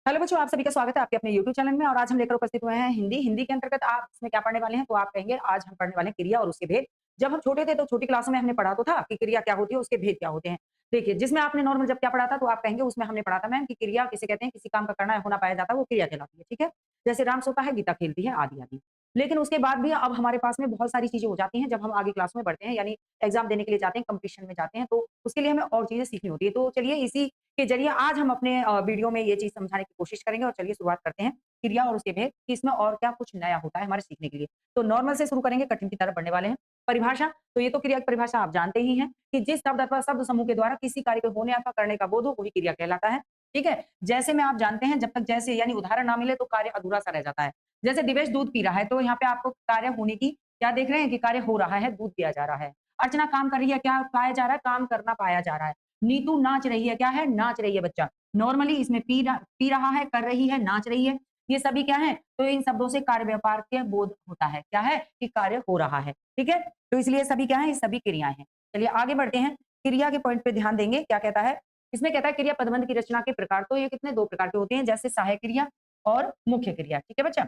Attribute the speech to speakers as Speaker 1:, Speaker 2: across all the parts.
Speaker 1: Hello बच्चों, आप सभी का स्वागत है आपके अपने यूट्यूब चैनल में। और आज हम लेकर उपस्थित हुए हैं हिंदी। हिंदी के अंतर्गत आप इसमें क्या पढ़ने वाले हैं? तो आप कहेंगे आज हम पढ़ने वाले हैं क्रिया और उसके भेद। जब हम छोटे थे तो छोटी क्लासों में हमने पढ़ा तो था कि क्रिया क्या होती है, उसके भेद क्या होते हैं। देखिए, जिसमें आपने नॉर्मल जब क्या पढ़ा था तो आप कहेंगे उसमें हमने पढ़ा था मैम कि क्रिया किसे कहते हैं, किसी काम का करना होना पाया जाता है वो क्रिया कहलाती है। ठीक है, जैसे राम सोता है, गीता खेलती है, आदि आदि। लेकिन उसके बाद भी अब हमारे पास में बहुत सारी चीजें हो जाती हैं जब हम आगे क्लास में बढ़ते हैं, यानी एग्जाम देने के लिए जाते हैं, कंपटीशन में जाते हैं, तो उसके लिए हमें और चीजें सीखनी होती है। तो चलिए इसी के जरिए आज हम अपने वीडियो में ये चीज़ समझाने की कोशिश करेंगे। और चलिए शुरुआत करते हैं क्रिया और उसके भेद कि इसमें और क्या कुछ नया होता है हमारे सीखने के लिए। तो नॉर्मल से शुरू करेंगे, कठिन की तरफ बढ़ने वाले हैं। परिभाषा, तो ये तो क्रिया की परिभाषा आप जानते ही हैं कि जिस शब्द अथवा शब्द समूह के द्वारा किसी कार्य को होने अथवा करने का बोध हो वही क्रिया कहलाता है। ठीक है? जैसे में आप जानते हैं जब तक जैसे यानी उदाहरण ना मिले तो कार्य अधूरा-सा रह जाता है। जैसे दिवेश दूध पी रहा है तो यहाँ पे आपको कार्य होने की क्या देख रहे हैं कि कार्य हो रहा है, दूध पिया जा रहा है। अर्चना काम कर रही है, क्या पाया जा रहा है? काम करना पाया जा रहा है। नीतू नाच रही है, क्या है? नाच रही है बच्चा। नॉर्मली इसमें पी रहा है, कर रही है, नाच रही है, ये सभी क्या है? तो इन शब्दों से कार्य व्यापार के बोध होता है। क्या है? कि कार्य हो रहा है। ठीक है? तो इसलिए सभी क्या है? ये सभी क्रियाएँ हैं। चलिए आगे बढ़ते हैं। क्रिया के पॉइंट पे ध्यान देंगे, क्या कहता है? इसमें कहता है क्रिया पदबंध की रचना के प्रकार, तो ये कितने 2 प्रकार के होते हैं, जैसे सहायक क्रिया और मुख्य क्रिया। ठीक है बच्चा?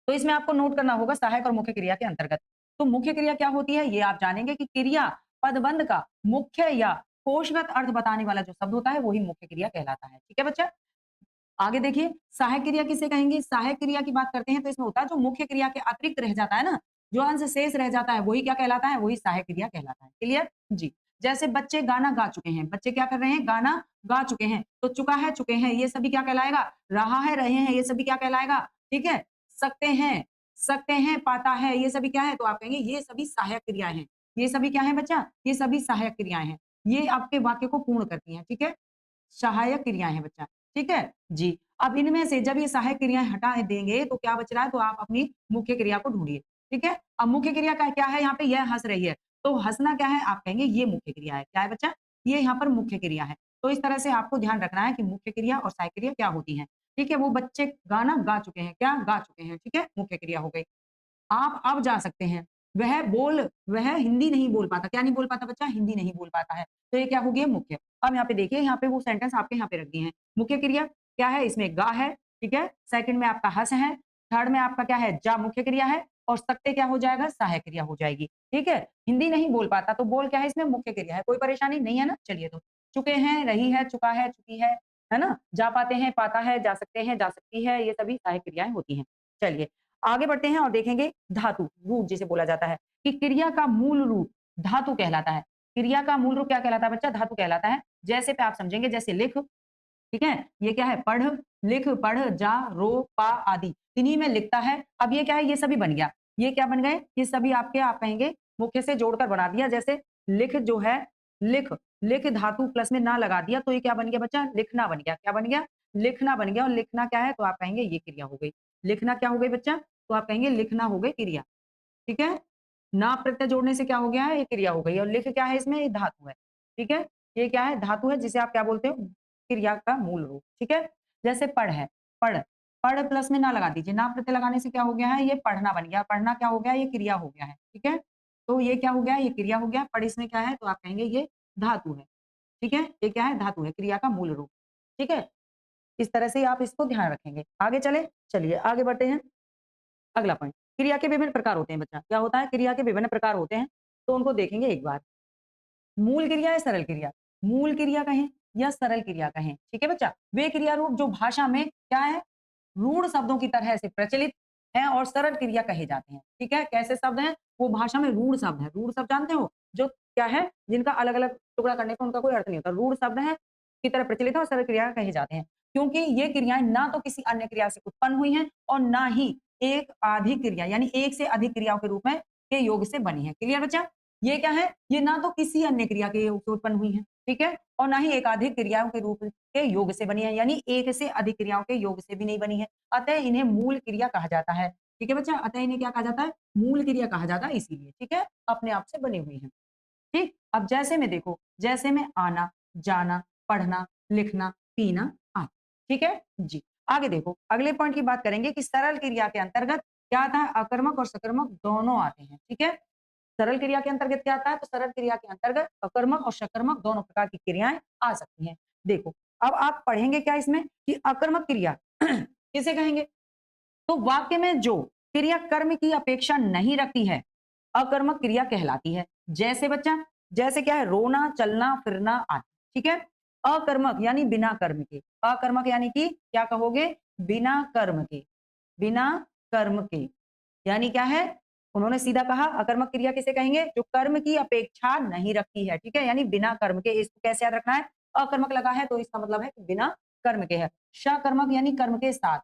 Speaker 1: तो इसमें आपको नोट करना होगा सहायक और मुख्य क्रिया के अंतर्गत। तो मुख्य क्रिया क्या होती है, ये आप जानेंगे कि क्रिया पदबंध का मुख्य या कोशगत अर्थ बताने वाला जो शब्द होता है वही मुख्य क्रिया कहलाता है। ठीक है बच्चा? आगे देखिए, सहायक क्रिया किसे कहेंगे? सहायक क्रिया की बात करते हैं तो इसमें होता है जो मुख्य क्रिया के अतिरिक्त रह जाता है ना, जो अंश शेष रह जाता है वही क्या कहलाता है? वही सहायक क्रिया कहलाता है। क्लियर? जी। जैसे बच्चे गाना गा चुके हैं, बच्चे क्या कर रहे हैं? गाना गा चुके हैं। तो चुका है, चुके हैं, ये सभी क्या कहलाएगा? रहा है, रहे हैं, ये सभी क्या कहलाएगा? ठीक है? सकते हैं, पाता है, ये सभी क्या है? तो आप कहेंगे ये सभी सहायक क्रियाएँ हैं। ये सभी क्या है बच्चा? ये सभी सहायक क्रियाएँ हैं। ये आपके वाक्य को पूर्ण करती हैं। ठीक है? सहायक क्रियाएँ हैं बच्चा, ठीक है? जी। अब इनमें से जब ये सहायक क्रियाएँ हटा देंगे तो क्या बच रहा है? तो आप अपनी मुख्य क्रिया को ढूँढिए, ठीक है? अब मुख्य क्रिया का क्या है यहाँ पे? यह हँस रही है, तो हँसना क्या है? आप कहेंगे ये मुख्य क्रिया है। क्या है बच्चा? ये यहाँ पर मुख्य क्रिया है। तो इस तरह से आपको ध्यान रखना है कि मुख्य क्रिया और सहायक क्रिया क्या होती हैं, ठीक है? वो बच्चे गाना गा चुके हैं, क्या? गा चुके हैं, ठीक है? मुख्य क्रिया हो गई। आप अब जा सकते हैं। वह हिंदी नहीं बोल पाता। क्या नहीं बोल पाता बच्चा? हिंदी नहीं बोल पाता है। तो ये क्या हो गया? मुख्य। अब यहाँ पे देखिए, यहाँ पे वो सेंटेंस आपके यहाँ पे रख दिए हैं। मुख्य क्रिया क्या है? इसमें गा है, ठीक है? सेकंड में आपका हँस है, थर्ड में आपका क्या है? जा मुख्य क्रिया है और सकते क्या हो जाएगा? सहायक क्रिया हो जाएगी, ठीक है? हिंदी नहीं बोल पाता तो बोल क्या है? इसमें मुख्य क्रिया है। कोई परेशानी नहीं है ना? चलिए तो। चुके हैं, रही है, चुका है, चुकी है ना? जा पाते हैं, पाता है, जा सकते हैं, जा सकती है, ये सभी सहायक क्रियाएँ होती हैं। चलिए आगे बढ़ते हैं और देखेंगे धातु, रूप जिसे बोला जाता है कि क्रिया का मूल रूप धातु कहलाता है। क्रिया का मूल रूप क्या कहलाता है बच्चा? धातु कहलाता है। जैसे पे आप समझेंगे, जैसे लिख, ठीक है? ये क्या है? पढ़, लिख, पढ़, जा, रो, पा आदि। इन्हीं में लिखता है। अब ये क्या है? ये सभी बन गया। ये क्या बन गए? ये सभी आपके आप कहेंगे मुख्य से जोड़कर बना दिया। जैसे लिख जो है, लिख, लिख धातु प्लस में ना लगा दिया तो ये क्या बन गया बच्चा? लिखना बन गया। क्या बन गया? लिखना बन गया। और लिखना क्या है? तो आप कहेंगे ये क्रिया हो गई। लिखना क्या हो गई बच्चा? तो आप कहेंगे लिखना हो गई क्रिया। ठीक है? ना प्रत्यय जोड़ने से क्या हो गया है? ये क्रिया हो गई। और लिख क्या है इसमें? ये धातु है। ठीक है? ये क्या है? धातु है जिसे आप क्या बोलते हो? क्रिया का मूल रूप। ठीक है? जैसे पढ़ है, पढ़, पढ़ प्लस में ना लगा दीजिए। ना प्रत्यय लगाने से क्या हो गया है? ये पढ़ना बन गया। पढ़ना क्या हो गया? ये क्रिया हो गया है। ठीक है? तो ये क्या हो गया? ये क्रिया हो गया। पढ़ इसमें क्या है? तो आप कहेंगे ये धातु है। ठीक है? ये क्या है? धातु है, क्रिया का मूल रूप। ठीक है? इस तरह से आप इसको ध्यान रखेंगे। आगे चलें? चलिए आगे बढ़ते हैं। अगला पॉइंट, क्रिया के विभिन्न प्रकार होते हैं बच्चा। क्या होता है? क्रिया के विभिन्न प्रकार होते हैं, तो उनको देखेंगे एक बार। मूल क्रिया या सरल क्रिया? मूल क्रिया कहें या सरल क्रिया कहें, ठीक है बच्चा? वे क्रिया रूप जो भाषा में क्या है? रूढ़ शब्दों की तरह से प्रचलित हैं और सरल क्रिया कहे जाते हैं। ठीक है? कैसे शब्द हैं? वो भाषा में रूढ़ शब्द हैं। रूढ़ शब्द जानते हो? जो क्या है? जिनका अलग-अलग टुकड़ा करने पे उनका कोई अर्थ नहीं होता। रूढ़ शब्द हैं, की तरह प्रचलित है और सरल क्रिया कहे जाते हैं। क्योंकि ये क्रियाएँ ना तो किसी अन्य क्रिया से उत्पन्न हुई हैं और ना ही एक आधिक क्रिया यानी एक से अधिक क्रियाओं के रूप में के योग से बनी है। क्लियर बच्चा? ये क्या है? ये ना तो किसी अन्य क्रिया के योग से उत्पन्न हुई है, ठीक है? और ना ही एकाधिक क्रियाओं के रूप के योग से बनी है, यानी एक से अधिक क्रियाओं के योग से भी नहीं बनी है। अतः इन्हें मूल क्रिया कहा जाता है। ठीक है बच्चा? अतः इन्हें क्या कहा जाता है? मूल क्रिया कहा जाता है इसीलिए, ठीक है? अपने आप से बनी हुई है। ठीक? अब जैसे में देखो, जैसे में आना, जाना, पढ़ना, लिखना, पीना आदि। ठीक है? जी। आगे देखो, अगले पॉइंट की बात करेंगे कि सरल क्रिया के अंतर्गत क्या आता है? अकर्मक और सकर्मक दोनों आते हैं। ठीक है? सरल क्रिया के अंतर्गत क्या आता है? तो सरल क्रिया के अंतर्गत अकर्मक और सकर्मक दोनों प्रकार की क्रियाएँ आ सकती हैं। देखो, अब आप पढ़ेंगे क्या इसमें कि अकर्मक क्रिया किसे कहेंगे? तो वाक्य में जो क्रिया कर्म की अपेक्षा नहीं रखती है, अकर्मक क्रिया कहलाती है। जैसे बच्चा, जैसे क्या है? रोना, चलना, फिरना आदि। ठीक है? अकर्मक यानी बिना कर्म के। अकर्मक यानी कि क्या कहोगे? बिना कर्म के। बिना कर्म के यानी क्या है? उन्होंने सीधा कहा अकर्मक क्रिया किसे कहेंगे? जो कर्म की अपेक्षा नहीं रखती है। ठीक है? यानी बिना कर्म के। इसको कैसे याद रखना है? अकर्मक लगा है तो इसका मतलब है कि बिना कर्म के है। सकर्मक यानी कर्म के साथ।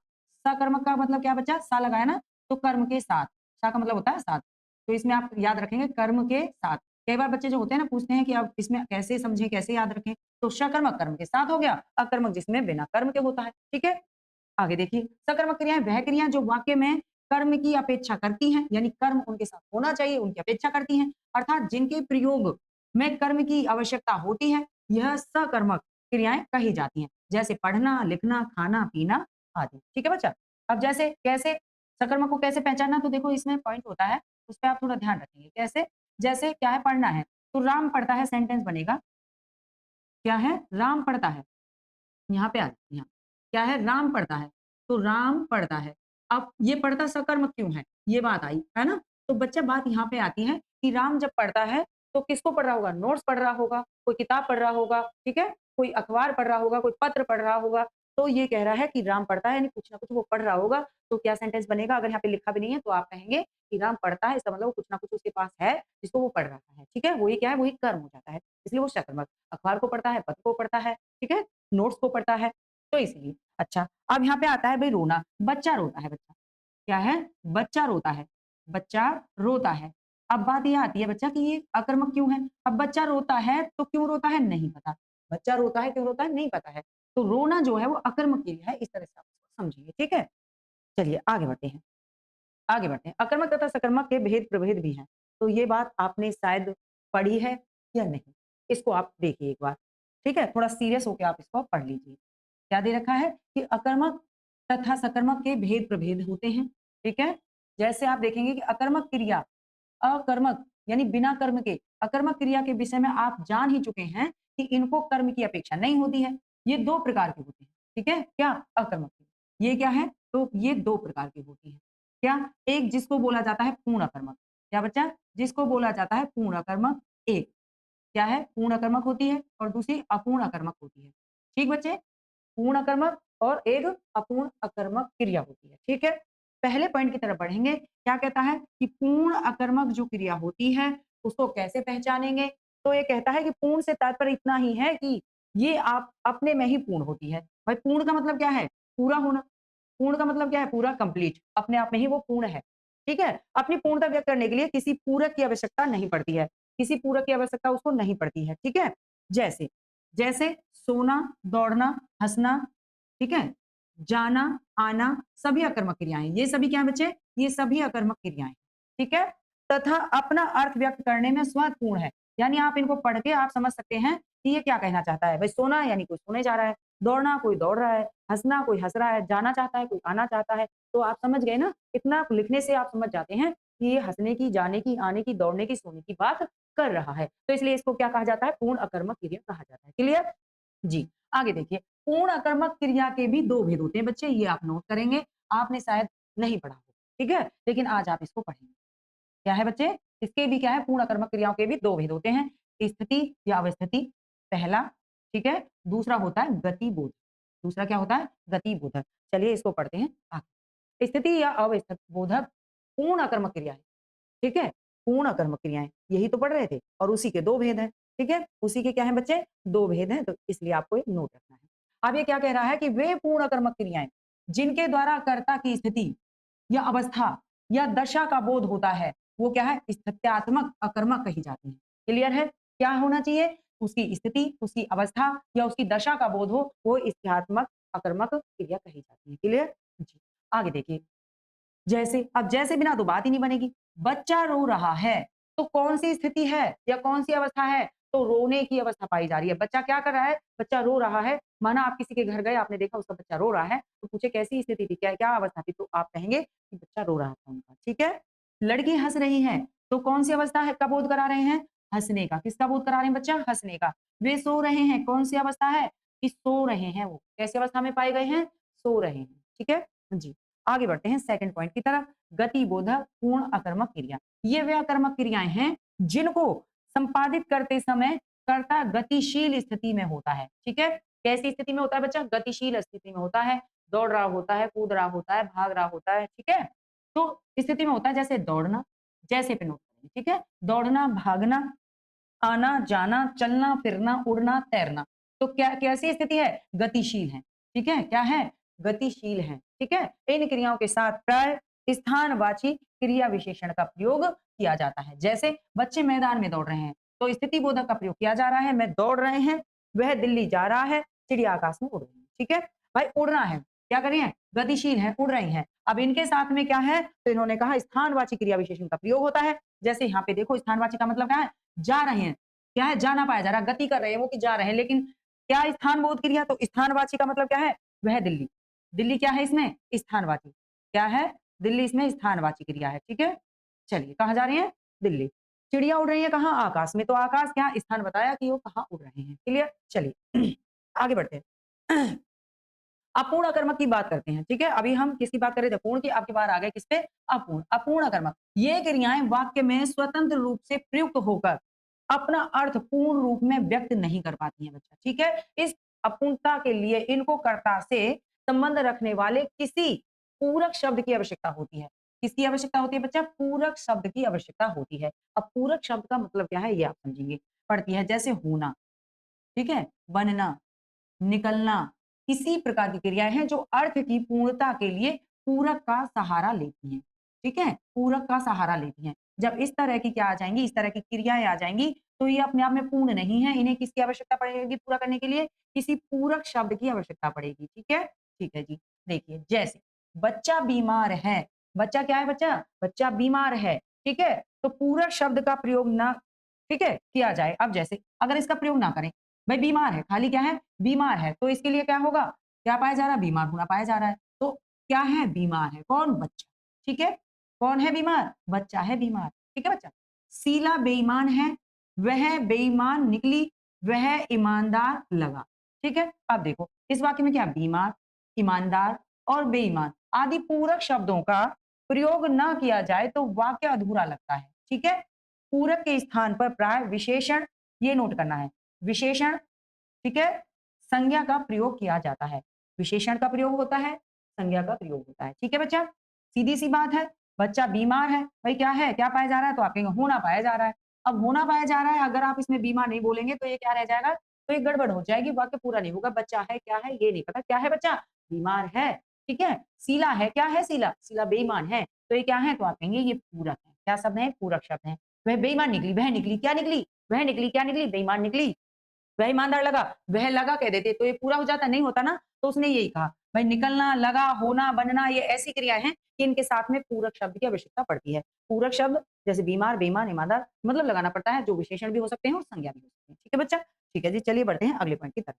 Speaker 1: सकर्मक का मतलब क्या बच्चा? सा लगाया ना, तो कर्म के साथ। सा का मतलब होता है साथ। तो इसमें आप याद रखेंगे कर्म के साथ। कई बार बच्चे जो होते हैं ना पूछते हैं कि आप इसमें कैसे समझें, कैसे याद रखें? तो सकर्मक कर्म के साथ हो गया, अकर्मक जिसमें बिना कर्म के होता है। ठीक है? आगे देखिए, सकर्मक क्रियाएं वह क्रियाएं जो वाक्य में कर्म की अपेक्षा करती हैं, यानी कर्म उनके साथ होना चाहिए, उनकी अपेक्षा करती हैं, अर्थात जिनके प्रयोग में कर्म की आवश्यकता होती है, यह सकर्मक क्रियाएं कही जाती हैं। जैसे पढ़ना, लिखना, खाना, पीना आदि। ठीक है बच्चा? अब जैसे कैसे सकर्मक को कैसे पहचानना, तो देखो इसमें पॉइंट होता है, उस पर आप थोड़ा ध्यान रखेंगे। कैसे? जैसे क्या है? पढ़ना है, तो राम पढ़ता है सेंटेंस बनेगा। क्या है? राम पढ़ता है। यहाँ पे आ जाते हैं यहाँ। क्या है? राम पढ़ता है, तो राम पढ़ता है। अब ये पढ़ता सकर्मक क्यों है? ये बात आई, है ना? तो बच्चा बात यहाँ पे आती है कि राम जब पढ़ता है, तो किसको पढ़ रहा होगा? नोट्स पढ़ रहा होगा, कोई किताब पढ़ रहा होगा, ठीक है? कोई अखबार पढ़ रहा होगा, कोई पत्र पढ़ रहा होगा। तो ये कह रहा है कि राम पढ़ता है, यानी कुछ ना कुछ वो पढ़ रहा होगा। तो क्या सेंटेंस बनेगा? अगर यहाँ पे लिखा भी नहीं है, तो आप कहेंगे कि राम पढ़ता है, इसका मतलब वो कुछ ना कुछ उसके पास है, जिसको वो पढ़ रहा है। ठीक है? वही क्या है? वही कर्म हो जाता है। इसलिए वो सकर्मक। अखबार को पढ़ता है, पत्र को पढ़ता है, ठीक है? नोट्स को पढ़ता है, तो इसलिए। अच्छा, अब यहाँ पे आता है भाई रोना। बच्चा रोता है बच्चा। क्या है? बच्चा रोता है। बच्चा रोता है। अब बात ये आती है बच्चा कि ये अकर्मक क्यों है? अब बच्चा रोता है तो क्यों रोता है? नहीं पता। बच्चा रोता है, क्यों रोता है? नहीं पता है। तो रोना जो है वो अकर्मक क्रिया है, इस तरह से आप इसको समझिए। ठीक है? चलिए आगे बढ़ते हैं। आगे बढ़ते हैं। अकर्मक तथा सकर्मक के भेद प्रभेद भी हैं। तो ये बात आपने शायद पढ़ी है या नहीं? इसको आप देखिए एक बार। ठीक है? थोड़ा सीरियस होके आप इसको पढ़ लीजिए। क्या दे रखा है कि अकर्मक तथा सकर्मक के भेद प्रभेद होते हैं। ठीक है? जैसे आप देखेंगे कि अकर्मक क्रिया, अकर्मक यानी बिना कर्म के, अकर्मक क्रिया के विषय में आप जान ही चुके हैं कि इनको कर्म की अपेक्षा नहीं होती है। ये 2 प्रकार के होते हैं। ठीक है? क्या? अकर्मक क्रिया। ये क्या है? तो ये 2 प्रकार की होती हैं। क्या? एक जिसको बोला जाता है पूर्ण अकर्मक। क्या बच्चा? जिसको बोला जाता है पूर्ण अकर्मक। एक क्या है? पूर्ण अकर्मक होती है और दूसरी अपूर्ण अकर्मक होती है। ठीक बच्चे? पूर्ण अकर्मक और एक अपूर्ण अकर्मक क्रिया होती है। ठीक है? पहले पॉइंट की तरफ बढ़ेंगे। क्या कहता है कि पूर्ण अकर्मक जो क्रिया होती है, उसको कैसे पहचानेंगे? तो ये कहता है कि पूर्ण से तात्पर्य इतना ही है कि ये आप अपने में ही पूर्ण होती है। भाई पूर्ण का मतलब क्या है? पूरा होना। पूर्ण का मतलब क्या है? पूरा कंप्लीट। अपने आप में ही वो पूर्ण है। ठीक है? अपनी पूर्णता व्यक्त करने के लिए किसी पूरक की आवश्यकता नहीं पड़ती है। किसी पूरक की आवश्यकता उसको नहीं पड़ती है। ठीक है? जैसे जैसे सोना, दौड़ना, हँसना, ठीक है? जाना, आना, सभी अकर्मक क्रियाएँ। ये सभी क्या है बच्चे? ये सभी अकर्मक क्रियाएँ। ठीक है? तथा अपना अर्थ व्यक्त करने में स्वतःपूर्ण है। यानी आप इनको पढ़ के आप समझ सकते हैं कि ये क्या कहना चाहता है। भाई सोना यानी कोई सोने जा रहा है, दौड़ना कोई दौड़ रहा है, हँसना कोई हँस रहा है, जाना चाहता है कोई आना चाहता है। तो आप समझ गए ना? इतना लिखने से आप समझ जाते हैं कि ये हँसने की, जाने की, आने की, दौड़ने की, सोने की बात कर रहा है। तो इसलिए इसको क्या कहा जाता है? पूर्ण अकर्मक क्रिया कहा जाता है। क्लियर? जी। आगे देखिए, पूर्ण अकर्मक क्रिया के भी 2 भेद होते हैं बच्चे, ये आप नोट करेंगे। आपने शायद नहीं पढ़ा हो, ठीक है? लेकिन आज आप इसको पढ़ेंगे। क्या है बच्चे? इसके भी क्या है? पूर्ण अकर्मक क्रियाओं के भी 2 भेद होते हैं। स्थिति या अवस्थिति पहला, ठीक है? दूसरा होता है गतिबोध। दूसरा क्या होता है? गतिबोधक। चलिए इसको पढ़ते हैं आगे। स्थिति या अवस्थित बोधक पूर्ण अकर्मक क्रिया है। ठीक है? पूर्ण अकर्मक क्रियाएँ, यही तो पढ़ रहे थे और उसी के 2 भेद हैं। ठीक है? उसी के क्या हैं बच्चे? 2 भेद हैं, तो इसलिए आपको एक नोट रखना है। अब ये क्या कह रहा है कि वे पूर्ण अकर्मक क्रियाएँ, जिनके द्वारा कर्ता की स्थिति या अवस्था या दशा का बोध होता है, वो क्या है? स्थित्यात्मक अकर्मक कही जाती हैं। क्लियर है? क्या होना चाहिए? उसकी स्थिति, उसकी अवस्था या उसकी दशा का बोध हो, वो स्थित्यात्मक अकर्मक क्रिया कही जाती है। क्लियर? जी। आगे देखिए, जैसे अब जैसे बिना तो बात ही नहीं बनेगी। बच्चा रो रहा है, तो कौन-सी स्थिति है या कौन-सी अवस्था है? तो रोने की अवस्था पाई जा रही है। बच्चा क्या कर रहा है? बच्चा रो रहा है। माना आप किसी के घर गए, आपने देखा उसका बच्चा रो रहा है, तो पूछे कैसी स्थिति थी? क्या क्या अवस्था थी? तो आप कहेंगे कि बच्चा रो रहा था उनका, ठीक है? लड़की हँस रही है, तो कौन-सी अवस्था है का बोध करा रहे हैं? हँसने का। किसका बोध करा रहे हैं बच्चा? हँसने का। वे सो रहे हैं, कौन-सी अवस्था है? कि सो रहे हैं वो। कैसी अवस्था में पाए गए हैं? सो रहे हैं। ठीक है जी। आगे बढ़ते हैं सेकंड पॉइंट की तरफ। गतिबोधक पूर्ण अकर्मक क्रिया। ये वे अकर्मक क्रियाएं हैं जिनको संपादित करते समय कर्ता गतिशील स्थिति में होता है। ठीक है, कैसी स्थिति में होता है बच्चा? गतिशील स्थिति में होता है, दौड़ रहा होता है, कूद रहा होता है, भाग रहा होता है। ठीक है, तो स्थिति में होता है जैसे दौड़ना, जैसे पे नोट करेंगे। ठीक है, दौड़ना, भागना, आना जाना, चलना फिरना, उड़ना, तैरना। तो क्या कैसी स्थिति है? गतिशील है। ठीक है, क्या है? गतिशील है। ठीक है, इन क्रियाओं के साथ प्राय स्थानवाची क्रिया विशेषण का प्रयोग किया जाता है। जैसे बच्चे मैदान में दौड़ रहे हैं तो स्थिति बोधक का प्रयोग किया जा रहा है। मैं दौड़ रहे हैं, वह दिल्ली जा रहा है, चिड़िया आकाश में उड़ रही है। ठीक है भाई, उड़ना है, क्या कर रही है? गतिशील है, उड़ रही है। अब इनके साथ में क्या है? तो इन्होंने कहा स्थानवाची क्रिया विशेषण का प्रयोग होता है। जैसे यहाँ पे देखो, स्थानवाची का मतलब क्या है? जा रहे हैं, क्या है? जाना पाया जा रहा, गति कर रहे हैं वो कि जा रहे हैं। लेकिन क्या स्थान बोध क्रिया? तो स्थानवाची का मतलब क्या है? वह दिल्ली। दिल्ली क्या है इसमें? स्थानवाची। क्या है? दिल्ली इसमें स्थानवाची क्रिया है। ठीक है, चलिए कहाँ जा रही है? दिल्ली। चिड़िया उड़ रही है कहाँ? आकाश में। तो आकाश क्या स्थान बताया कि वो कहाँ उड़ रहे हैं। क्लियर? चलिए आगे बढ़ते हैं। अपूर्ण अकर्मक की बात करते हैं। ठीक है, अभी हम किसकी बात कर रहे थे? पूर्ण की। आपके बार आ गए किस पे? अपूर्ण। अपूर्ण अकर्मक ये क्रियाएं वाक्य में स्वतंत्र रूप से प्रयुक्त होकर अपना अर्थ पूर्ण रूप में व्यक्त नहीं कर पाती हैं बच्चा। ठीक है, इस अपूर्णता के लिए इनको कर्ता से संबंध रखने वाले किसी पूरक शब्द की आवश्यकता होती है। किसकी आवश्यकता होती है बच्चा? पूरक शब्द की आवश्यकता होती है। अब पूरक शब्द का मतलब क्या है ये आप समझेंगे। पढ़ती है जैसे होना, ठीक है, बनना, निकलना, इसी प्रकार की क्रियाएं हैं जो अर्थ की पूर्णता के लिए पूरक का सहारा लेती हैं। ठीक है, पूरक का सहारा लेती हैं। जब इस तरह की क्या आ जाएंगी, इस तरह की क्रियाएं आ जाएंगी, तो ये अपने आप में पूर्ण नहीं है। इन्हें किसकी आवश्यकता पड़ेगी पूरा करने के लिए? किसी पूरक शब्द की आवश्यकता पड़ेगी। ठीक है, ठीक है जी। देखिए जैसे बच्चा बीमार है, बच्चा क्या है? बच्चा, बच्चा बीमार है। ठीक है, तो पूरक शब्द का प्रयोग ना, ठीक है, किया जाए। अब जैसे अगर इसका प्रयोग ना करें, भाई बीमार है, खाली क्या है? बीमार है, तो इसके लिए क्या होगा? क्या पाया जा रहा है? बीमार होना पाया जा रहा है। तो क्या है? बीमार है। कौन? बच्चा। ठीक है, कौन है बीमार? बच्चा है बीमार। ठीक है बच्चा। शीला बेईमान है, वह बेईमान निकली, वह ईमानदार लगा। ठीक है, अब देखो इस वाक्य में क्या? बीमार, ईमानदार और बेईमान आदि पूरक शब्दों का प्रयोग ना किया जाए तो वाक्य अधूरा लगता है। ठीक है, पूरक के स्थान पर प्राय विशेषण, ये नोट करना है, विशेषण, ठीक है, संज्ञा का प्रयोग किया जाता है। विशेषण का प्रयोग होता है, संज्ञा का प्रयोग होता है। ठीक है बच्चा, सीधी सी बात है। बच्चा बीमार है, भाई क्या है? क्या पाया जा रहा है? तो आप कहेंगे होना पाया जा रहा है। अब होना पाया जा रहा है, अगर आप इसमें बीमार नहीं बोलेंगे तो ये क्या रह जाएगा? तो ये गड़बड़ हो जाएगी, वाक्य पूरा नहीं होगा। बच्चा है, क्या है ये नहीं पता। क्या है बच्चा? बीमार है। ठीक है, शीला है, क्या है? शीला, शीला बेईमान है। तो ये क्या है? तो आप कहेंगे ये पूरक है। क्या शब्द है? पूरक शब्द है। वह बेईमान निकली, वह निकली, क्या निकली? वह निकली, क्या निकली? बेईमान निकली। वह ईमानदार लगा, वह लगा कह देते तो ये पूरा हो जाता, नहीं होता ना। तो उसने यही कहा भाई निकलना, लगा, होना, बनना, ये ऐसी क्रियाएं हैं कि इनके साथ में पूरक शब्द की आवश्यकता पड़ती है। पूरक शब्द जैसे बीमार, बेईमान, ईमानदार मतलब लगाना पड़ता है, जो विशेषण भी हो सकते हैं और संज्ञा भी हो सकती है। ठीक है बच्चा, ठीक है जी। चलिए बढ़ते हैं अगले पॉइंट की तरफ।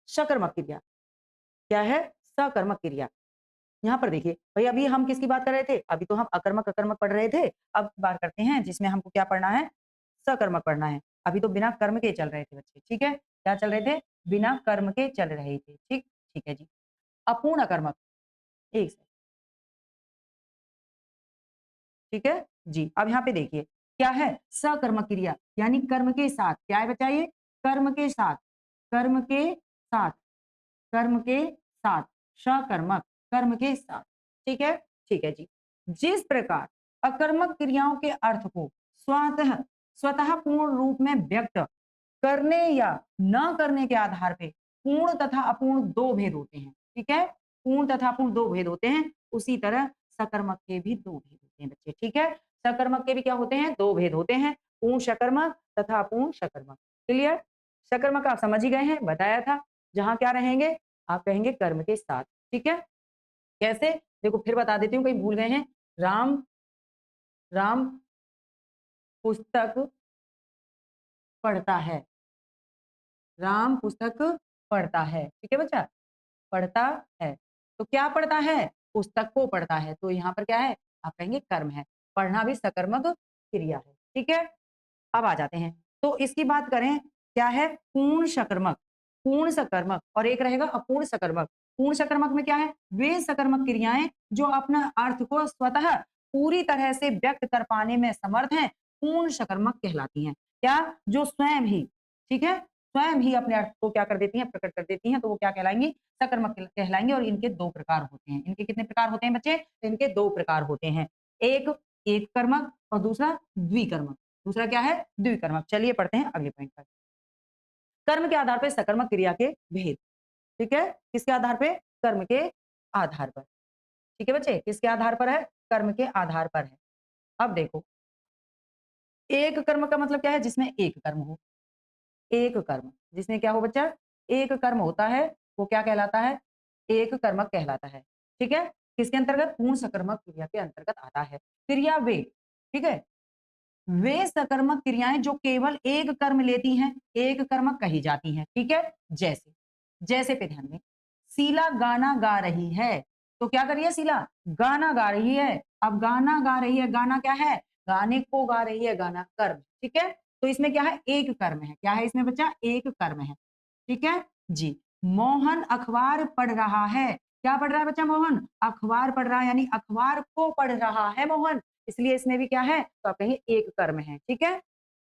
Speaker 1: सकर्मक क्रिया क्या है? सकर्मक क्रिया। यहाँ पर देखिए भाई, अभी हम किसकी बात कर रहे थे? अभी तो हम अकर्मक अकर्मक पढ़ रहे थे। अब बात करते हैं जिसमें हमको क्या पढ़ना है? सकर्मक पढ़ना है। अभी तो बिना कर्म के चल रहे थे बच्चे। ठीक है, क्या चल रहे थे? बिना कर्म के चल रहे थे। ठीक, ठीक है जी। अपूर्ण अकर्मक, एक सेकंड, ठीक है जी। अब यहाँ पे देखिए क्या है? सकर्मक क्रिया यानी कर्म के साथ। क्या है बच्चा? ये कर्म के साथ, कर्म के साथ, कर्म के साथ, सकर्मक, कर्म के साथ। ठीक है, ठीक है जी। जिस प्रकार अकर्मक क्रियाओं के अर्थ को स्वतः स्वतः पूर्ण रूप में व्यक्त करने या न करने के आधार पे पूर्ण तथा अपूर्ण दो भेद होते हैं। ठीक है, पूर्ण तथा अपूर्ण दो भेद होते हैं। उसी तरह सकर्मक के भी दो भेद होते हैं बच्चे। ठीक है, सकर्मक के भी क्या होते हैं? दो भेद होते हैं, पूर्ण सकर्मक तथा अपूर्ण सकर्मक। क्लियर? सकर्मक आप समझ ही गए हैं, बताया था। जहां क्या रहेंगे? आप कहेंगे कर्म के साथ। ठीक है, कैसे? देखो फिर बता देती हूँ, कहीं भूल गए हैं। राम, राम पुस्तक पढ़ता है, राम पुस्तक पढ़ता है। ठीक है बच्चा, पढ़ता है। तो क्या पढ़ता है? पुस्तक को पढ़ता है। तो यहाँ पर क्या है? आप कहेंगे कर्म है। पढ़ना भी सकर्मक क्रिया है। ठीक है, अब आ जाते हैं। तो इसकी बात करें, क्या है? पूर्ण सकर्मक। पूर्ण सकर्मक और एक रहेगा अपूर्ण सकर्मक। पूर्ण सकर्मक में क्या है? वे सकर्मक क्रियाएं जो अपना अर्थ को स्वतः पूरी तरह से व्यक्त कर पाने में समर्थ हैं, पूर्ण सकर्मक कहलाती हैं। क्या? जो स्वयं ही, ठीक है, स्वयं ही अपने अर्थ को क्या कर देती हैं? प्रकट कर देती हैं, तो वो क्या कहलाएंगी? सकर्मक कहलाएंगे। और इनके दो प्रकार होते हैं। इनके कितने प्रकार होते हैं बच्चे? इनके दो प्रकार होते हैं। एक एक कर्मक और दूसरा द्विकर्मक। दूसरा क्या है? द्विकर्मक। चलिए पढ़ते हैं अगले पॉइंट पर। कर्म के आधार पर सकर्मक क्रिया के भेद। ठीक है, किसके आधार पे? कर्म के आधार पर। ठीक है बच्चे, किसके आधार पर है? कर्म के आधार पर है। अब देखो, एक कर्म का मतलब क्या है? जिसमें एक कर्म हो। एक कर्म जिसमें क्या हो बच्चा? एक कर्म होता है, वो क्या कहलाता है? एक कर्मक कहलाता है। ठीक है, किसके अंतर्गत? पूर्ण सकर्मक क्रिया के अंतर्गत आता है। क्रिया वे, ठीक है, वे सकर्मक क्रियाएं जो केवल एक कर्म लेती हैं, एक कर्मक कही जाती हैं। ठीक है, जैसे जैसे पे ध्यान दें। शीला गाना गा रही है, तो क्या कर रही है शीला? गाना गा रही है। अब गाना गा रही है, गाना क्या है? गाने को गा रही है, गाना कर्म। ठीक है, तो इसमें क्या है? एक कर्म है। क्या है इसमें बच्चा? एक कर्म है। ठीक है जी। मोहन अखबार पढ़ रहा है। क्या पढ़ रहा है बच्चा? मोहन अखबार पढ़ रहा है, यानी अखबार को पढ़ रहा है मोहन। इसलिए इसमें भी क्या है? तो आप कहेंगे एक कर्म है। ठीक है,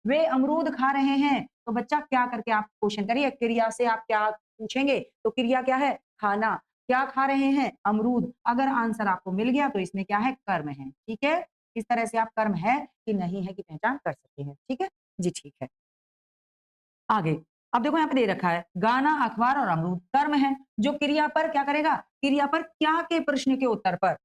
Speaker 1: वे अमरूद खा रहे हैं, तो बच्चा क्या करके आप क्वेश्चन करिए, क्रिया से आप क्या पूछेंगे? तो क्रिया क्या है? खाना। क्या खा रहे हैं? अमरूद। अगर आंसर आपको मिल गया तो इसमें क्या है? कर्म है। ठीक है, इस तरह से आप कर्म है कि नहीं है की पहचान कर सकते हैं। ठीक है जी, ठीक है। आगे अब देखो यहाँ पे दे रखा है गाना, अखबार और अमरूद कर्म है, जो क्रिया पर क्या करेगा? क्रिया पर क्या के प्रश्न के उत्तर पर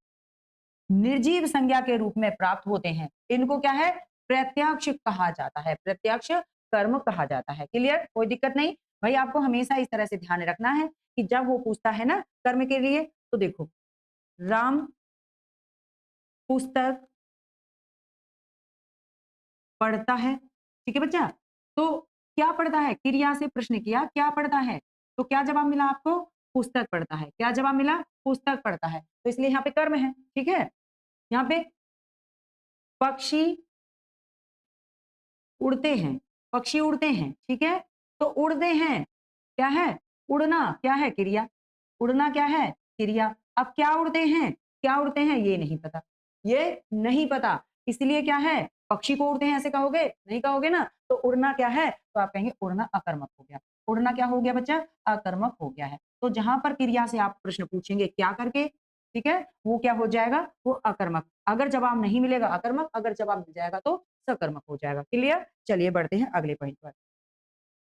Speaker 1: निर्जीव संज्ञा के रूप में प्राप्त होते हैं। इनको क्या है? प्रत्यक्ष कहा जाता है। प्रत्यक्ष कर्म कहा जाता है। क्लियर? कोई दिक्कत नहीं भाई। आपको हमेशा इस तरह से ध्यान रखना है कि जब वो पूछता है ना कर्म के लिए, तो देखो, राम पुस्तक पढ़ता है। ठीक है बच्चा, तो क्या पढ़ता है? क्रिया से प्रश्न किया, क्या पढ़ता है? तो क्या जवाब मिला आपको? पुस्तक पढ़ता है। क्या जवाब मिला? पुस्तक पढ़ता है। तो इसलिए यहाँ पे कर्म है। ठीक है, यहाँ पे पक्षी उड़ते हैं, पक्षी उड़ते हैं। ठीक है, तो उड़ते हैं क्या है? उड़ना क्या है? क्रिया। उड़ना क्या है? क्रिया। अब क्या उड़ते हैं? क्या उड़ते हैं ये नहीं पता, ये नहीं पता, इसलिए क्या है? पक्षी को उड़ते हैं ऐसे कहोगे? नहीं कहोगे ना। तो उड़ना क्या है? तो आप कहेंगे उड़ना अकर्मक हो गया। उड़ना क्या हो गया बच्चा? अकर्मक हो गया है। तो जहां पर क्रिया से आप प्रश्न पूछेंगे क्या करके, ठीक है, वो क्या हो जाएगा? वो अकर्मक। अगर जवाब नहीं मिलेगा अकर्मक, अगर जवाब मिल जाएगा तो सकर्मक हो जाएगा। क्लियर? चलिए बढ़ते हैं अगले पॉइंट पर।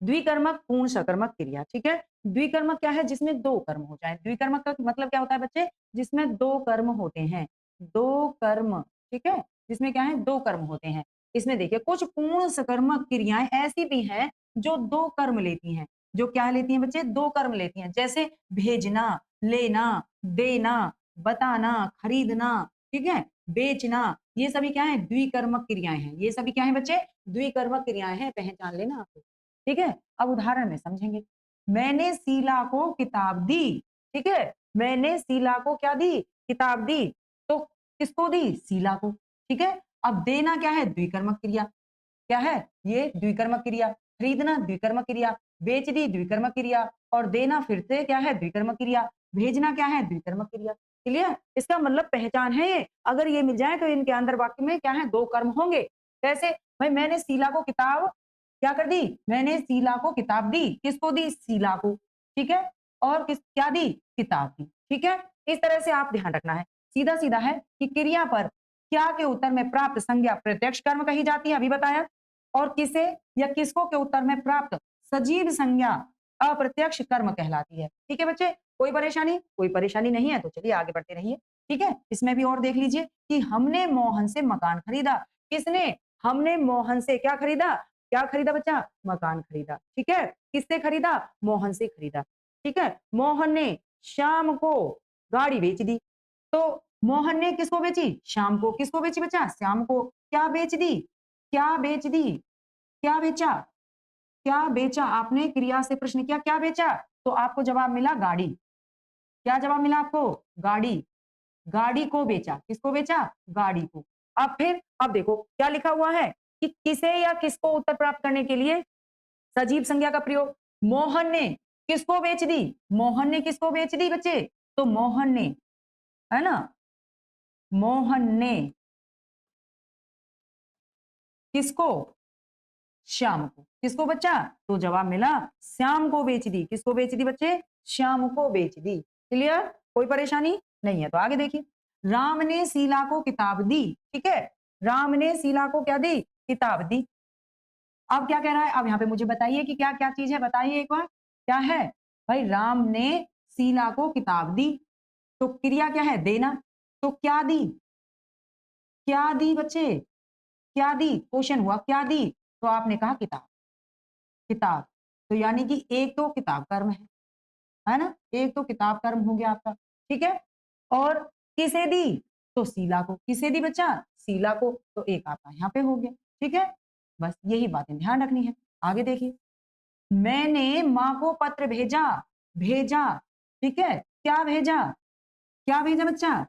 Speaker 1: द्विकर्मक पूर्ण सकर्मक क्रिया। ठीक है, द्विकर्मक क्या है? जिसमें दो कर्म हो जाए। द्विकर्मक का मतलब क्या होता है बच्चे? जिसमें दो कर्म होते हैं। दो कर्म, ठीक है, जिसमें क्या है? दो कर्म होते हैं। इसमें देखिए कुछ पूर्ण सकर्मक क्रियाएं ऐसी भी हैं जो दो कर्म लेती हैं। जो क्या लेती हैं बच्चे? दो कर्म लेती हैं। जैसे भेजना, लेना, देना, बताना, खरीदना, ठीक है, बेचना, ये सभी क्या है? द्विकर्मक क्रियाएं हैं। ये सभी क्या है बच्चे? द्विकर्मक क्रियाएं हैं, पहचान लेना आप। ठीक है, अब उदाहरण में समझेंगे। मैंने शीला को किताब दी। ठीक है, मैंने शीला को क्या दी? किताब दी। तो किसको दी? शीला को। ठीक है, अब देना क्या है? द्विकर्मक क्रिया। क्या है? ये द्विकर्मक क्रिया। खरीदना द्विकर्मक क्रिया, बेच दी द्विकर्मक क्रिया, और देना फिर से क्या है? द्विकर्मक क्रिया। भेजना क्या है? द्विकर्मक क्रिया। क्लियर? इसका मतलब पहचान है ये। अगर ये मिल जाए तो इनके अंदर वाक्य में क्या है? दो कर्म होंगे। कैसे? भाई मैंने शीला को किताब क्या कर दी? मैंने शीला को किताब दी। किसको दी? शीला को। ठीक है, और किस क्या दी? किताब दी। ठीक है, इस तरह से आप ध्यान रखना है। सीधा सीधा है कि क्रिया पर क्या के उत्तर में प्राप्त संज्ञा प्रत्यक्ष कर्म कही जाती है, अभी बताया, और किसे या किसको के उत्तर में प्राप्त सजीव संज्ञा अप्रत्यक्ष कर्म कहलाती है। ठीक है बच्चे, कोई परेशानी? कोई परेशानी नहीं है तो चलिए आगे बढ़ते रहिए। ठीक है, इसमें भी और देख लीजिए कि हमने मोहन से मकान खरीदा। किसने? हमने मोहन से क्या खरीदा? क्या खरीदा बच्चा? मकान खरीदा। ठीक है, किससे खरीदा? मोहन से खरीदा। ठीक है, मोहन ने शाम को गाड़ी बेच दी। तो मोहन ने किसको बेची? शाम को। किसको बेची बच्चा? शाम को। क्या बेच दी? क्या बेच दी? क्या बेचा? क्या बेचा? आपने क्रिया से प्रश्न किया क्या बेचा? तो आपको जवाब मिला गाड़ी। क्या जवाब मिला आपको? गाड़ी। गाड़ी को बेचा। किसको बेचा? गाड़ी को। अब फिर अब देखो क्या लिखा हुआ है कि किसे या किसको उत्तर प्राप्त करने के लिए सजीव संज्ञा का प्रयोग। मोहन ने किसको बेच दी? मोहन ने किसको बेच दी बच्चे? तो मोहन ने, है ना, मोहन ने किसको? श्याम को। किसको बच्चा? तो जवाब मिला श्याम को बेच दी। किसको बेच दी बच्चे? श्याम को बेच दी। क्लियर? कोई परेशानी नहीं है। तो आगे देखिए, राम ने शीला को किताब दी। ठीक है, राम ने शीला को क्या दी? किताब दी। अब क्या कह रहा है? अब यहाँ पे मुझे बताइए कि क्या क्या चीज है, बताइए एक बार क्या है? भाई राम ने शीला को किताब दी, तो क्रिया क्या है? देना। तो क्या दी? क्या दी बच्चे? क्या दी? क्वेश्चन हुआ क्या दी? तो आपने कहा किताब। किताब, तो यानी कि एक तो किताब कर्म है ना, एक तो किताब कर्म हो गया आपका। ठीक है, और किसे दी? तो शीला को। किसे दी बच्चा? शीला को। तो एक आपका यहाँ पे हो गया। ठीक है, बस यही बातें ध्यान रखनी है। आगे देखिए, मैंने माँ को पत्र भेजा। भेजा, ठीक है, क्या भेजा? क्या भेजा बच्चा?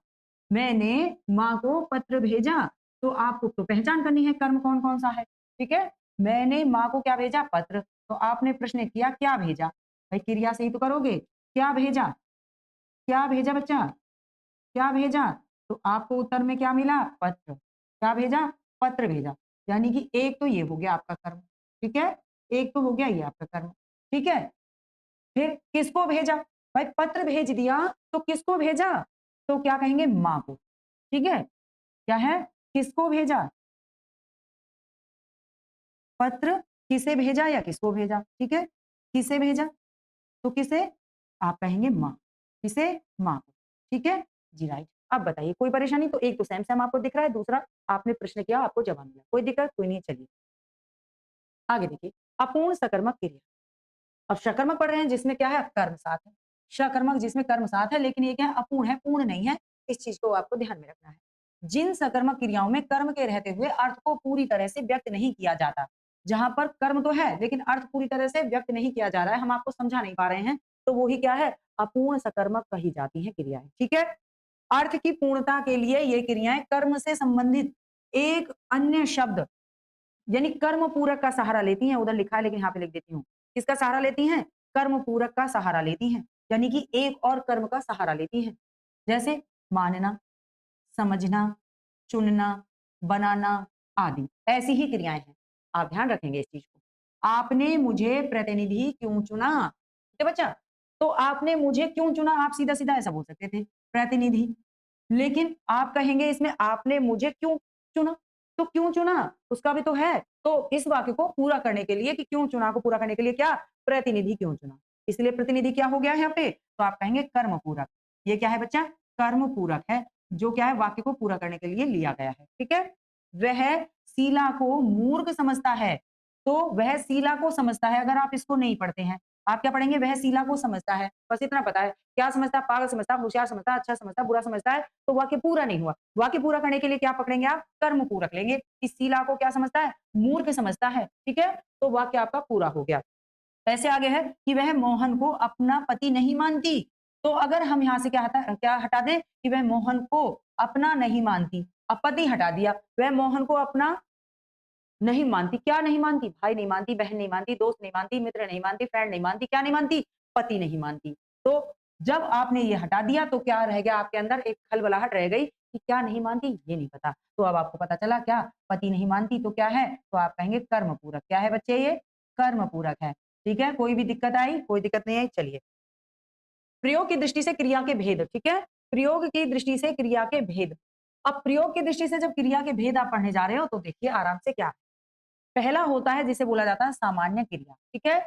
Speaker 1: मैंने माँ को पत्र भेजा। तो आपको तो पहचान करनी है कर्म कौन कौन सा है। ठीक है, मैंने माँ को क्या भेजा? पत्र। तो आपने प्रश्न किया क्या भेजा? भाई क्रिया से ही तो करोगे। क्या भेजा? क्या भेजा बच्चा? क्या भेजा? तो आपको उत्तर में क्या मिला? पत्र। क्या भेजा? पत्र भेजा। यानी कि एक तो ये हो गया आपका कर्म। ठीक है, एक तो हो गया ये आपका कर्म। ठीक है, फिर किसको भेजा? भाई पत्र भेज दिया, तो किसको भेजा? तो क्या कहेंगे? माँ को। ठीक है, क्या है? किसको भेजा? पत्र किसे भेजा या किसको भेजा? ठीक है, किसे भेजा? तो किसे? आप कहेंगे माँ। किसे? माँ को। ठीक है जी, राइट। अब बताइए कोई परेशानी? तो एक तो सेम सेम आपको दिख रहा है, दूसरा आपने प्रश्न किया, आपको जवाब मिला। कोई दिक्कत? कोई नहीं, चलिए आगे देखिए, अपूर्ण सकर्मक क्रिया। अब सकर्मक पढ़ रहे हैं जिसमें क्या है? कर्म साथ है। सकर्मक जिसमें कर्म साथ है, लेकिन ये क्या है? अपूर्ण है, पूर्ण नहीं है। इस चीज को आपको ध्यान में रखना है। जिन सकर्मक क्रियाओं में कर्म के रहते हुए अर्थ को पूरी तरह से व्यक्त नहीं किया जाता, जहां पर कर्म तो है लेकिन अर्थ पूरी तरह से व्यक्त नहीं किया जा रहा है, हम आपको समझा नहीं पा रहे हैं, तो वो ही क्या है? अपूर्ण सकर्मक कही जाती है क्रियाएं। ठीक है, अर्थ की पूर्णता के लिए ये क्रियाएं कर्म से संबंधित एक अन्य शब्द यानी कर्म पूरक का सहारा लेती हैं। उधर लिखा है लेकिन यहाँ पे लिख देती हूँ। किसका सहारा लेती हैं? कर्म पूरक का सहारा लेती हैं, यानी कि एक और कर्म का सहारा लेती हैं। जैसे मानना, समझना, चुनना, बनाना आदि ऐसी ही क्रियाएं हैं। आप ध्यान रखेंगे इस चीज को। आपने मुझे प्रतिनिधि क्यों चुना? ठीक है बच्चा, तो आपने मुझे क्यों चुना? आप सीधा सीधा ऐसा बोल सकते थे, प्रतिनिधि। लेकिन आप कहेंगे इसमें आपने मुझे क्यों चुना? तो क्यों चुना उसका भी तो है। तो इस वाक्य को पूरा करने के लिए कि क्यों चुना को पूरा करने के लिए क्या? प्रतिनिधि क्यों चुना। इसलिए प्रतिनिधि क्या हो गया यहाँ पे? तो आप कहेंगे कर्म पूरक। ये क्या है बच्चा? कर्म पूरक है, जो क्या है? वाक्य को पूरा करने के लिए लिया गया है। ठीक है, वह शीला को मूर्ख समझता है। तो वह शीला को समझता है, अगर आप इसको नहीं पढ़ते हैं, आप क्या पढ़ेंगे? वह शीला को समझता है, बस इतना पता है। क्या समझता है? पागल समझता है, होशियार समझता है, अच्छा समझता है, बुरा समझता है। तो वाक्य पूरा नहीं हुआ। वाक्य पूरा करने के लिए क्या पकड़ेंगे आप? कर्म पूरक लेंगे। इस शीला को क्या समझता है? मूर्ख समझता है। ठीक है, तो वाक्य आपका पूरा हो गया। ऐसे आगे है कि वह मोहन को अपना पति नहीं मानती। तो अगर हम यहाँ से क्या हटा दें कि वह मोहन को अपना नहीं मानती, अब पति हटा दिया, वह मोहन को अपना नहीं मानती। क्या नहीं मानती? भाई नहीं मानती, बहन नहीं मानती, दोस्त नहीं मानती, मित्र नहीं मानती, फ्रेंड नहीं मानती। क्या नहीं मानती? पति नहीं मानती। तो जब आपने ये हटा दिया तो क्या रह गया आपके अंदर? एक खलबलाहट रह गई कि क्या नहीं मानती? ये नहीं पता। तो अब आपको पता चला क्या? पति नहीं मानती तो क्या है? तो आप कहेंगे कर्म पूरक। क्या है बच्चे? ये कर्म पूरक है। ठीक है, कोई भी दिक्कत आई? कोई दिक्कत नहीं आई, चलिए। प्रयोग की दृष्टि से क्रिया के भेद। ठीक है, प्रयोग की दृष्टि से क्रिया के भेद। अब प्रयोग की दृष्टि से जब क्रिया के भेद आप पढ़ने जा रहे हो तो देखिए आराम से क्या। पहला होता है जिसे बोला जाता है सामान्य क्रिया। ठीक है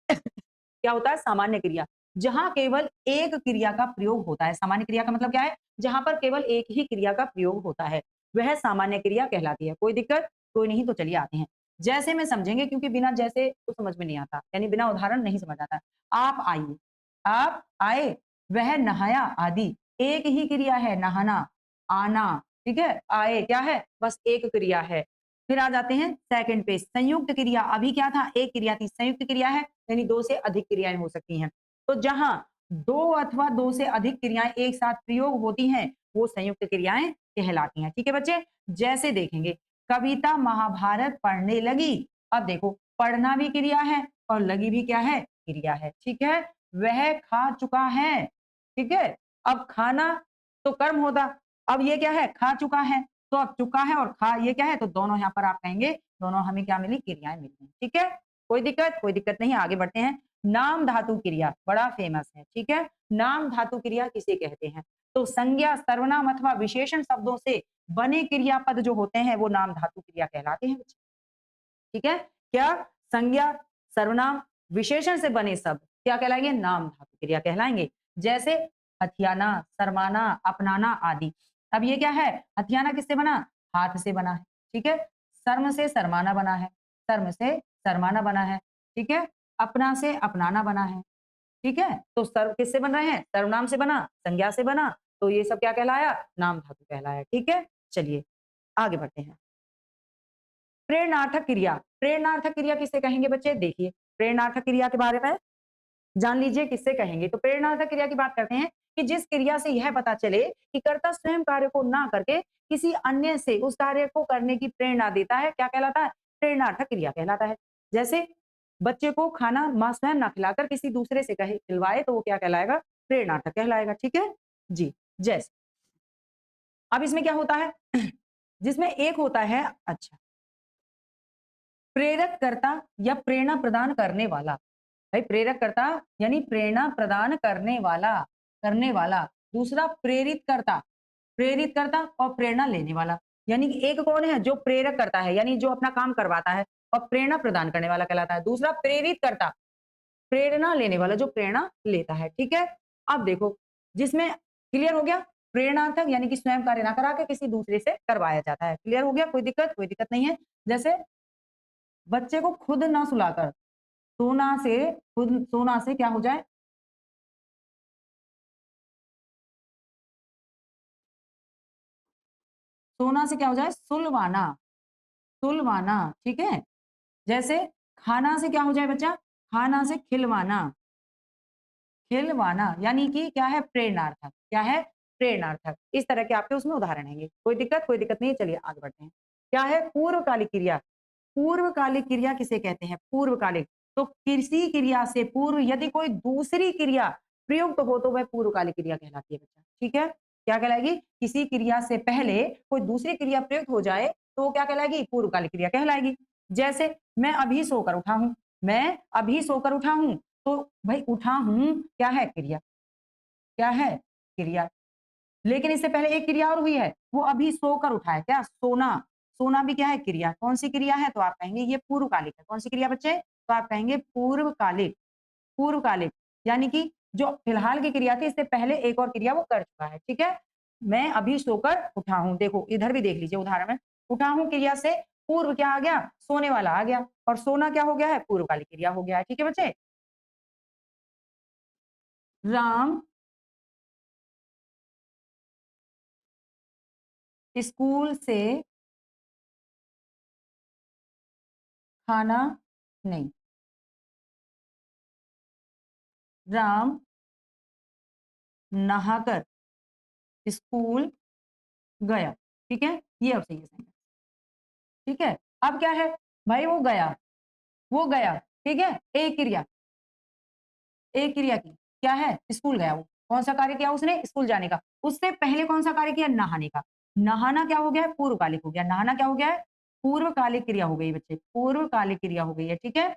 Speaker 1: क्या होता है? सामान्य क्रिया, जहां केवल एक क्रिया का प्रयोग होता है। सामान्य क्रिया का मतलब क्या है? जहां पर केवल एक ही क्रिया का प्रयोग होता है, वह सामान्य क्रिया कहलाती है। कोई दिक्कत? कोई नहीं, तो चलिए आते हैं। जैसे में समझेंगे, क्योंकि बिना जैसे तो समझ में नहीं आता, यानी बिना उदाहरण नहीं समझ आता। आप आइए, आप आए, वह नहाया आदि एक ही क्रिया है, नहाना, आना। ठीक है, आए क्या है? बस एक क्रिया है। फिर आ जाते हैं सेकंड पेज, संयुक्त क्रिया। अभी क्या था? एक क्रिया थी, संयुक्त क्रिया है यानी दो से अधिक क्रियाएं हो सकती हैं। तो जहां दो अथवा दो से अधिक क्रियाएं एक साथ प्रयोग होती हैं, वो संयुक्त क्रियाएं कहलाती हैं। ठीक है बच्चे, जैसे देखेंगे, कविता महाभारत पढ़ने लगी। अब देखो, पढ़ना भी क्रिया है और लगी भी क्या है? क्रिया है। ठीक है, वह खा चुका है, ठीक है। अब खाना तो कर्म होता, अब ये क्या है, खा चुका है, तो अब चुका है और खा ये क्या है, तो दोनों यहाँ पर आप कहेंगे, दोनों हमें क्या मिली, क्रियाएं मिली, ठीक है। कोई दिक्कत नहीं, आगे बढ़ते हैं। नाम धातु क्रिया बड़ा फेमस है, ठीक है। नाम धातु क्रिया किसे कहते हैं? तो संज्ञा, सर्वनाम अथवा विशेषण शब्दों से बने क्रियापद जो होते हैं वो नाम धातु क्रिया कहलाते हैं, ठीक है। क्या? संज्ञा, सर्वनाम, विशेषण से बने शब्द क्या कहलाएंगे? नाम धातु क्रिया कहलाएंगे। जैसे हथियाना, शर्माना, अपनाना आदि। अब ये क्या है? हथियाना किससे बना? हाथ से बना है, ठीक है। शर्म से शर्माना बना है, शर्म से शर्माना बना है, ठीक है। अपना से अपनाना बना है, ठीक है। तो सर्व किससे बन रहे हैं? सर्वनाम से बना, संज्ञा से बना, तो ये सब क्या कहलाया? नाम धातु कहलाया, ठीक है। चलिए आगे बढ़ते हैं। प्रेरणार्थक क्रिया, प्रेरणार्थक क्रिया किसे कहेंगे बच्चे? देखिए, प्रेरणार्थक क्रिया के बारे में जान लीजिए किससे कहेंगे। तो प्रेरणार्थक क्रिया की बात करते हैं कि जिस क्रिया से यह पता चले कि कर्ता स्वयं कार्य को ना करके किसी अन्य से उस कार्य को करने की प्रेरणा देता है, क्या कहलाता है? प्रेरणार्थक क्रिया कहलाता है। जैसे बच्चे को खाना माँ स्वयं ना खिलाकर किसी दूसरे से कहे खिलवाए, तो वो क्या कहलाएगा? प्रेरणार्थक कहलाएगा, ठीक है जी। जैसे अब इसमें क्या होता है जिसमें एक होता है, अच्छा, प्रेरक कर्ता या प्रेरणा प्रदान करने वाला। भाई प्रेरक कर्ता यानी प्रेरणा प्रदान करने वाला। दूसरा प्रेरित करता और प्रेरणा लेने वाला। यानी कि एक कौन है? जो प्रेरक करता है, यानी जो अपना काम करवाता है, और प्रेरणा प्रदान करने वाला कहलाता है। दूसरा प्रेरित करता, प्रेरणा लेने वाला, जो प्रेरणा लेता है, ठीक है। अब देखो, जिसमें क्लियर हो गया, प्रेरणार्थक यानी कि स्वयं कार्य ना करा के किसी दूसरे से करवाया जाता है। क्लियर हो गया? कोई दिक्कत नहीं है। जैसे बच्चे को खुद ना सुलाकर सोना से क्या हो जाए? सोना से क्या हो जाए? सुलवाना, सुलवाना, ठीक है। जैसे खाना से क्या हो जाए बच्चा? खाना से खिलवाना, खिलवाना, यानी कि क्या है? प्रेरणार्थक, क्या है? प्रेरणार्थक। इस तरह के आपके उसमें उदाहरण हैंगे। कोई दिक्कत नहीं है। चलिए आगे बढ़ते हैं। क्या है? पूर्वकालिक क्रिया। पूर्वकालिक क्रिया किसे कहते हैं? पूर्वकालिक, तो किसी क्रिया से पूर्व यदि कोई दूसरी क्रिया प्रयुक्त हो तो वह पूर्वकालिक क्रिया कहलाती है बच्चा, ठीक है। क्या कहलाएगी? किसी क्रिया से पहले कोई दूसरी क्रिया प्रयुक्त हो जाए तो वो क्या कहलाएगी? पूर्वकालिक क्रिया कहलाएगी। जैसे मैं अभी सोकर उठा हूं, मैं अभी सोकर उठा हूं, तो भाई उठा हूं क्या है? क्रिया, क्या है? क्रिया। लेकिन इससे पहले एक क्रिया और हुई है, वो अभी सोकर उठा है, क्या? सोना, सोना भी क्या है? क्रिया। कौन सी क्रिया है? तो आप कहेंगे ये पूर्वकालिक है। कौन सी क्रिया बच्चे? तो आप कहेंगे पूर्वकालिक, पूर्वकालिक, यानी कि जो फिलहाल की क्रिया थी इससे पहले एक और क्रिया वो कर चुका है, ठीक है। मैं अभी सोकर उठा हूं, देखो इधर भी देख लीजिए उदाहरण में, उठा हूं क्रिया से पूर्व क्या आ गया? सोने वाला आ गया, और सोना क्या हो गया है? पूर्वकालिक क्रिया हो गया है, ठीक है बच्चे। राम स्कूल से खाना नहीं, राम नहाकर स्कूल गया, ठीक है। ये अब सही है सेंटेंस, ठीक है। अब क्या है भाई? वो गया, ठीक है। एक क्रिया की, क्या है? स्कूल गया। वो कौन सा कार्य किया उसने? स्कूल जाने का। उससे पहले कौन सा कार्य किया? नहाने का। नहाना क्या हो गया है? पूर्वकालिक हो गया। नहाना क्या हो गया है? पूर्वकालिक क्रिया हो गई बच्चे, पूर्वकालिक क्रिया हो गई है, ठीक है।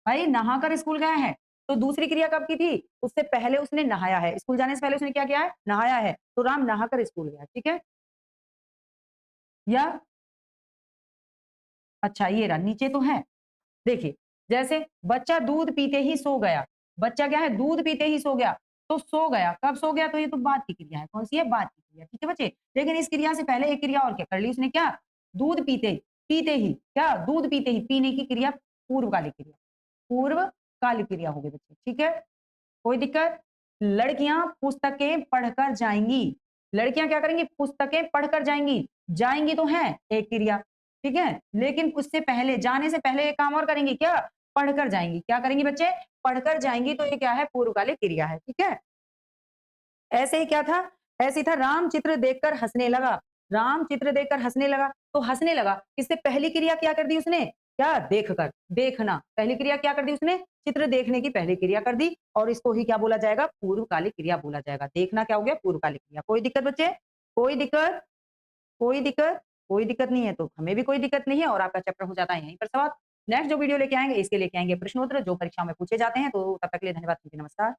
Speaker 1: भाई नहाकर स्कूल गया है, तो दूसरी क्रिया कब की थी? उससे पहले उसने नहाया है, स्कूल जाने से पहले उसने क्या किया है? नहाया है, तो राम नहाकर स्कूल गया, ठीक है। या अच्छा ये रहा, नीचे तो है, देखिए, जैसे बच्चा दूध पीते ही सो गया। बच्चा क्या है? दूध पीते ही सो गया, तो सो गया, कब सो गया? तो ये तो बाद की क्रिया है। कौन सी है? बाद की क्रिया, ठीक है बच्चे। लेकिन इस क्रिया से पहले एक क्रिया और क्या कर ली उसने? क्या? दूध पीते पीते ही, क्या? दूध पीते ही, पीने की क्रिया पूर्वकालिक क्रिया, पूर्वकालिक क्रिया हो गई बच्चे, ठीक है। कोई दिक्कत? लड़कियां पुस्तकें पढ़कर जाएंगी। लड़कियां क्या करेंगी? पुस्तकें पढ़कर जाएंगी। जाएंगी तो है एक क्रिया, ठीक है। लेकिन उससे पहले, जाने से पहले एक काम और करेंगी, क्या? पढ़कर जाएंगी। क्या करेंगी बच्चे? पढ़कर जाएंगी, तो ये क्या है? पूर्वकालिक क्रिया है, ठीक है। ऐसे ही क्या था? ऐसे ही था, राम चित्र देखकर हंसने लगा। राम चित्र देखकर हंसने लगा, तो हंसने लगा, इससे पहली क्रिया क्या कर दी उसने? क्या? देखकर, देखना। पहली क्रिया क्या कर दी उसने? चित्र देखने की पहली क्रिया कर दी और इसको ही क्या बोला जाएगा? पूर्वकालिक क्रिया बोला जाएगा। देखना क्या हो गया? पूर्वकालिक क्रिया। कोई दिक्कत बच्चे? कोई दिक्कत? कोई दिक्कत? कोई दिक्कत नहीं है तो हमें भी कोई दिक्कत नहीं है और आपका चैप्टर हो जाता है यहीं पर समाप्त। नेक्स्ट जो वीडियो लेके आएँगे इसके लेके आएँगे प्रश्नोत्तर जो परीक्षाओं में पूछे जाते हैं। तो तब तक के लिए धन्यवाद। नमस्कार।